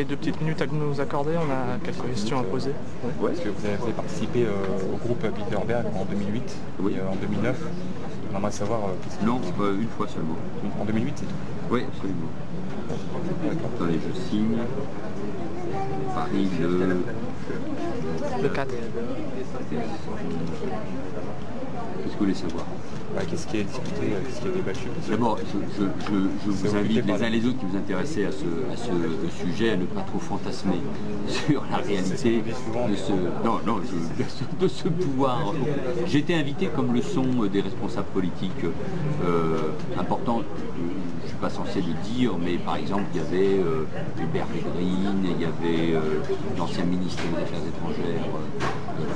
avez 2 petites minutes à nous accorder, on a quelques questions à poser. Ouais. Est-ce que vous avez participé au groupe Bilderberg en 2008 et en 2009? On aimerait savoir... non, une fois seulement. En 2008, c'est tout? Oui, absolument. Attendez, je signe. Paris Le 4. Qu'est-ce que vous voulez savoir? Qu'est-ce qui est discuté, qu'est-ce qui est débattu? D'abord, je vous invite les uns les autres qui vous intéressez à ce sujet à ne pas trop fantasmer sur la réalité de ce, de ce pouvoir. J'ai été invité, comme le sont des responsables politiques importants. Je ne suis pas censé le dire, mais par exemple, il y avait Hubert Védrine, il y avait l'ancien ministre des Affaires étrangères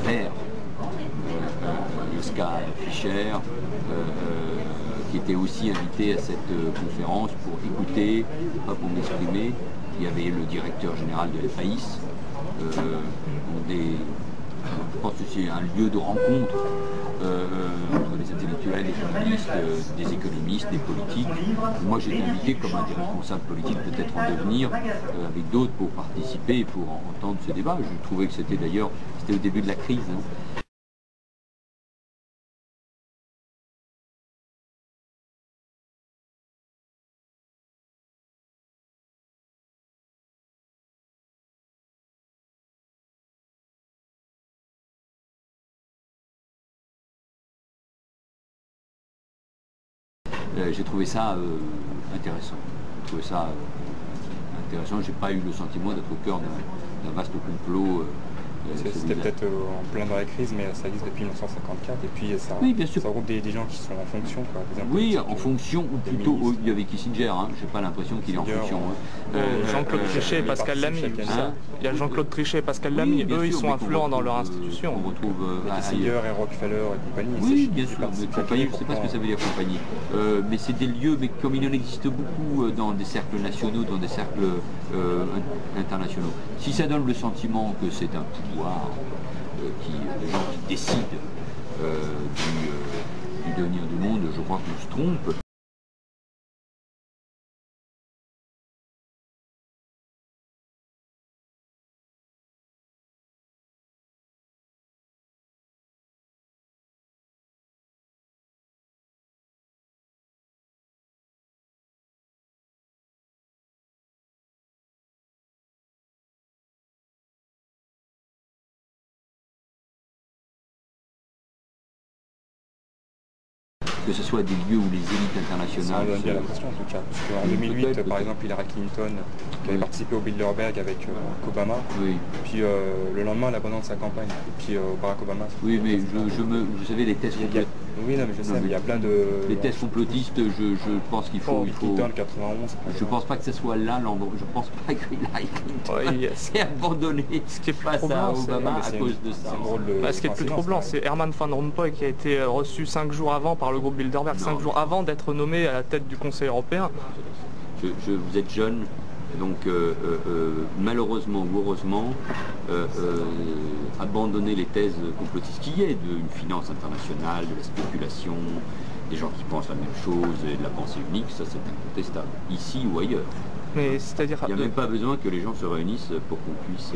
vert, Joschka Fischer, qui était aussi invité à cette conférence pour écouter, pas pour m'exprimer. Il y avait le directeur général de l'EPAIS. Je pense que c'est un lieu de rencontre entre les intellectuels, les journalistes, des économistes, des politiques. Moi j'ai été invité comme un des responsables politiques peut-être en devenir, avec d'autres pour participer et pour entendre ce débat. Je trouvais que c'était d'ailleurs, c'était au début de la crise. J'ai trouvé ça intéressant. J'ai pas eu le sentiment d'être au cœur d'un vaste complot. C'était peut-être en plein dans la crise, mais ça existe depuis 1954, et puis ça, oui, bien sûr. Ça regroupe des gens qui sont en fonction. Quoi, oui, en fonction, ou plutôt, il y avait Kissinger, hein, j'ai pas l'impression qu'il est en fonction. Jean-Claude Trichet et Pascal Lamy. Il y a Jean-Claude Trichet et Pascal Lamy, eux ils sont influents dans leur institution. On retrouve Kissinger et Rockefeller et compagnie. Oui, bien sûr, compagnie, je ne sais pas ce que ça veut dire compagnie. Mais c'est des lieux, mais comme il en existe beaucoup dans des cercles nationaux, dans des cercles internationaux. Si ça donne le sentiment que c'est un pouvoir, des gens qui décident du devenir du monde, je crois qu'on se trompe. Que ce soit des lieux où les élites internationales... Ça donne bien l'impression en tout cas, parce qu'en 2008, par exemple, Hillary Clinton, qui avait participé au Bilderberg avec Obama, puis le lendemain, elle abandonne sa campagne, et puis Barack Obama... Oui, mais vous savez, les thèses complotistes... Oui, non, mais je sais, mais il y a plein de... Les thèses complotistes, je pense qu'il faut... Clinton, 91... Je pense pas que ce soit là l'endroit, je pense pas que Hillary Clinton s'est abandonné face à Obama à cause de ça. Ce qui est le plus troublant, c'est Herman Van Rompuy qui a été reçu 5 jours avant par le groupe Bilderberg, 5 jours avant d'être nommé à la tête du Conseil européen. Vous êtes jeune, donc malheureusement ou heureusement, abandonner les thèses complotistes qu'il y ait d'une finance internationale, de la spéculation, des gens qui pensent la même chose et de la pensée unique, ça c'est incontestable, ici ou ailleurs. Mais c'est-à-dire... Il n'y a même pas besoin que les gens se réunissent pour qu'on puisse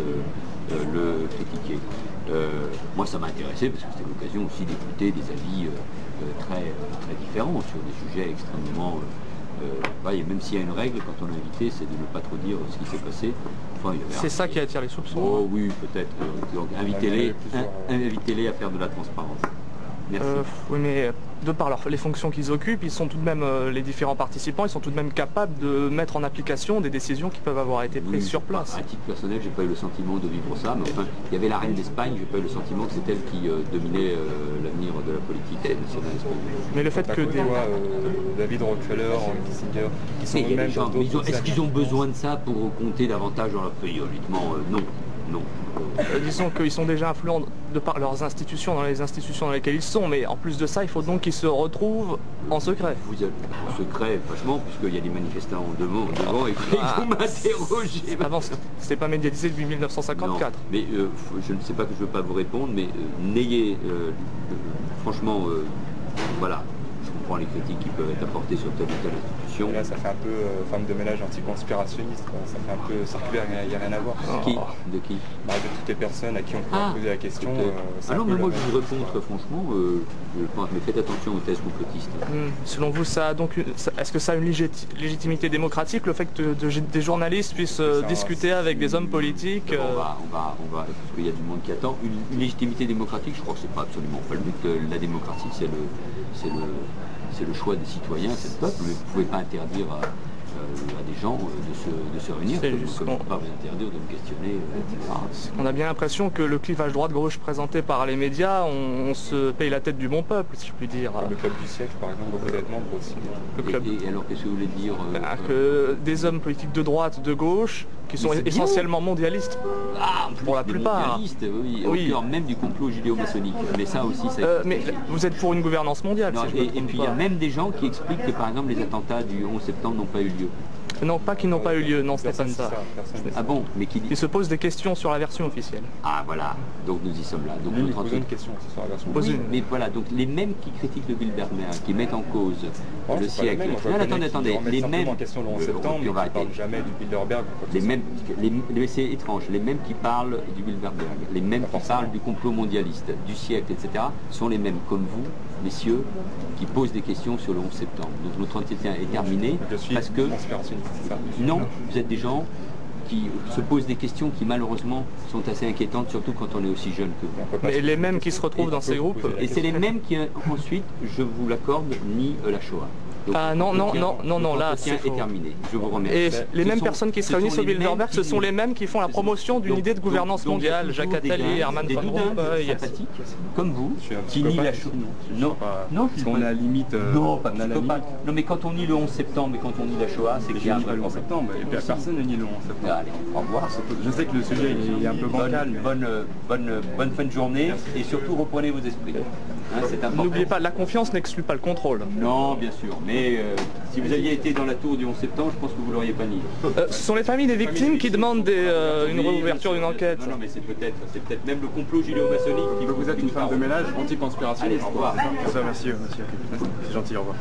le critiquer. Moi ça m'a intéressé parce que c'était l'occasion aussi d'écouter des avis très différents sur des sujets extrêmement... et même s'il y a une règle, quand on est invité, c'est de ne pas trop dire ce qui s'est passé. Enfin, c'est ça qui attire les soupçons. Oh oui, peut-être. Donc invitez-les à faire de la transparence. Merci. Oui, mais de par les fonctions qu'ils occupent, ils sont tout de même, les différents participants, ils sont tout de même capables de mettre en application des décisions qui peuvent avoir été prises sur place. À titre personnel, j'ai pas eu le sentiment de vivre ça, mais enfin, il y avait la reine d'Espagne, j'ai pas eu le sentiment que c'est elle qui dominait l'avenir de la politique nationale espagnole. Mais le fait que David Rockefeller, Kissinger, qui sont eux-mêmes dans d'autres... Est-ce qu'ils ont besoin de ça pour compter davantage dans leur pays? Honnêtement, non. Non. Disons qu'ils sont déjà influents de par leurs institutions, dans les institutions dans lesquelles ils sont, mais en plus de ça, il faut donc qu'ils se retrouvent en secret. Vous êtes en secret, franchement, puisqu'il y a des manifestants devant et ils vont m'interroger. Avant, c'était pas médiatisé depuis 1954. Non, mais je ne sais pas que je ne veux pas vous répondre, mais n'ayez, franchement, voilà, je comprends les critiques qui peuvent être apportées sur telle ou telle institution. Attention. Et là, ça fait un peu femme de ménage anticonspirationniste, quoi. Ça fait un peu circulaire, il n'y a rien à voir. De qui De toutes les personnes à qui on peut poser la question. Alors, mais moi, je voudrais répondre très franchement, mais faites attention aux thèses complotistes. Selon vous, est-ce que ça a une légitimité démocratique, le fait que des journalistes puissent discuter avec des hommes politiques Parce qu'il y a du monde qui attend. Une légitimité démocratique, je crois que c'est pas absolument pas le but. La démocratie, c'est le choix des citoyens, c'est le peuple. Mais vous ne pouvez pas interdire à des gens de se réunir, comme je ne peux pas vous interdire de me questionner, etc. On a bien l'impression que le clivage droite-gauche présenté par les médias, on se paye la tête du bon peuple, si je puis dire. Le club du siècle, par exemple, beaucoup d'être membres aussi. Et alors, qu'est-ce que vous voulez dire que des hommes politiques de droite, de gauche, qui sont essentiellement mondialistes, pour la plupart. Mondialistes, oui. Au cœur même du complot judéo-maçonnique. Mais ça aussi, mais vous êtes pour une gouvernance mondiale, non, et puis il y a même des gens qui expliquent que, par exemple, les attentats du 11 septembre n'ont pas eu lieu. Non, pas qu'ils n'ont pas eu lieu, non, Stéphane. Ah bon, mais qui dit... Il se pose des questions sur la version officielle. Ah voilà, donc nous y sommes là. Donc nous posons une question sur la version officielle. Oui, mais voilà, donc les mêmes qui critiquent le Bilderberg, qui mettent en cause le siècle... Non, attendez, les mêmes... en question le 11 septembre, mais qui ne parlent jamais du Bilderberg. C'est étrange, les mêmes qui parlent du Bilderberg, les mêmes qui parlent du complot mondialiste, du siècle, etc., sont les mêmes, comme vous, messieurs, qui posent des questions sur le 11 septembre. Donc notre entretien est terminé parce que... Non, vous êtes des gens qui se posent des questions qui malheureusement sont assez inquiétantes, surtout quand on est aussi jeune que vous. Mais les mêmes qui se retrouvent dans ces groupes... Et c'est les mêmes qui ensuite, je vous l'accorde, nient la Shoah. Donc, non, là, c'est terminé. Je vous remercie. Et les mêmes personnes qui se réunissent au Bilderberg, ce sont les mêmes qui font la promotion d'une idée de gouvernance mondiale. Jacques Attali, Herman Van Rompuy, sympathiques, comme vous, qui nient la Shoah. Non, parce qu'on a la limite. Non, mais quand on nie le 11 septembre et quand on nie la Shoah, c'est qu'il y a un vrai le 11 septembre. Et puis personne ne nie le 11 septembre. Allez, au revoir. Je sais que le sujet est un peu bancal. Bonne fin de journée et surtout reprenez vos esprits. C'est important. N'oubliez pas, la confiance n'exclut pas le contrôle. Non, bien sûr, mais si vous aviez été dans la tour du 11 septembre, je pense que vous ne l'auriez pas nié. Ce sont les familles des victimes qui demandent une réouverture d'une enquête. Non, mais c'est peut-être même le complot judéo-maçonnique qui vous êtes une femme de ménage anti-conspirationniste. Allez, au revoir. Merci, monsieur. C'est gentil, au revoir.